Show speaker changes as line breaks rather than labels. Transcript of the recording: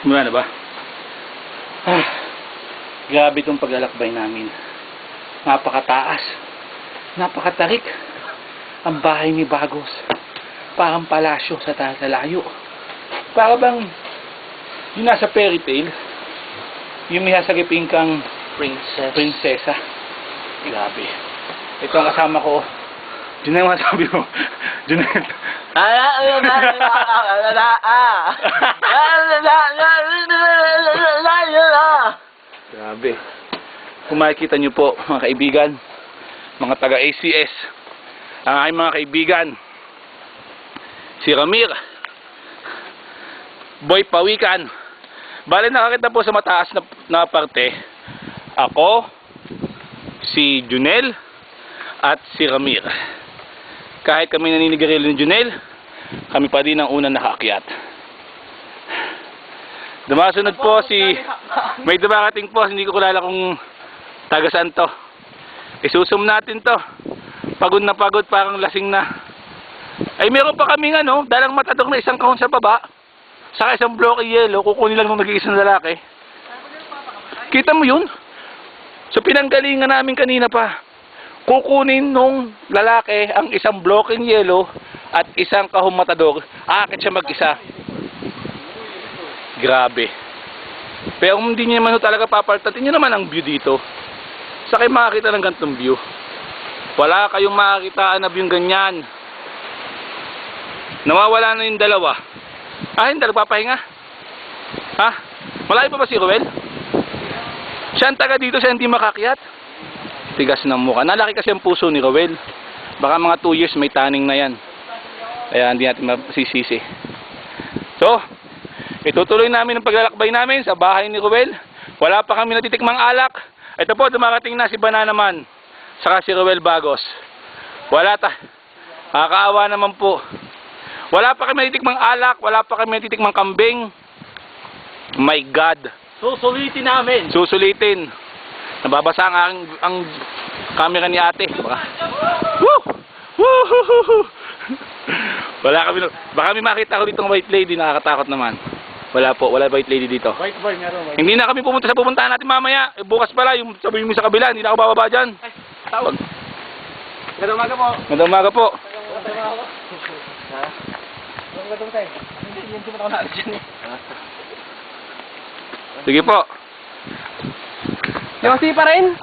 Mula na ba? Grabe itong paglalakbay namin. Napakataas. Napakatarik. Ang bahay ni Bagos. Parang palasyo sa layo. Para bang yung nasa fairy tale, yung may sasagipin kang prinsesa. Grabe. Ito ang kasama ko. Yun ang masabi mo. Junet. Grabe. Kung makikita nyo po, mga kaibigan, mga taga-ACS, ang aking mga kaibigan, si Ramir, Boy Pawikan. Bale, nakakita po sa mataas na parte, ako, si Junel, at si Ramir. Kahit kami naninigarilyo ni Junel, kami pa din ang unang nakaakyat. Dumasunod po may dumarating po, hindi ko kilala kung taga saan to. Isusum natin to. Pagod na pagod, parang lasing na. Ay, meron pa kaming dalang matadok na isang kahon sa baba. Saka isang bloke yellow, kukunin lang nung nag-iisang lalaki. Kita mo yun? So pinanggalingan namin kanina pa. Kukunin nung lalaki ang isang bloke yellow at isang kahon matador. Aakit siya mag-isa. Grabe. Pero kung hindi niyo naman talaga papaltatin niyo naman ang view dito. Sa kayo makakita ng ganitong view. Wala kayong makakita na view ganyan. Nawawala na yung dalawa. Hindi nagpapahinga. Ha? Malayo pa ba si Ruel? Siya ang taga dito, siya hindi makakyat. Tigas ng mukha. Nalaki kasi ang puso ni Ruel. Baka mga 2 years may taning na yan. Kaya hindi natin masisisi. So, itutuloy namin ang paglalakbay namin sa bahay ni Ruel. Wala pa kami natitikmang alak. Ito po, dumarating na si Banana Man. Saka si Ruel Bagos. Nakakaawa naman po. Wala pa kami natitikmang alak. Wala pa kami natitikmang kambing. My God.
Susulitin namin.
Susulitin. Nababasa ang camera ni ate. Woo! Woo! Baka may makita ko dito ng white lady, nakakatakot naman. Wala po, wala white lady dito.
White boy, meron white.
Hindi na kami pumunta sa pupuntahan natin mamaya. Bukas pala, yung sabihin mo sa kabila, hindi na ako bababa dyan.
Ay, tawag. Magandang umaga po.
Magandang umaga po.
Magandang umaga po. Ha? Magandang tayo. Hindi mo na ako dyan eh.
Sige po.
Yung pa rin?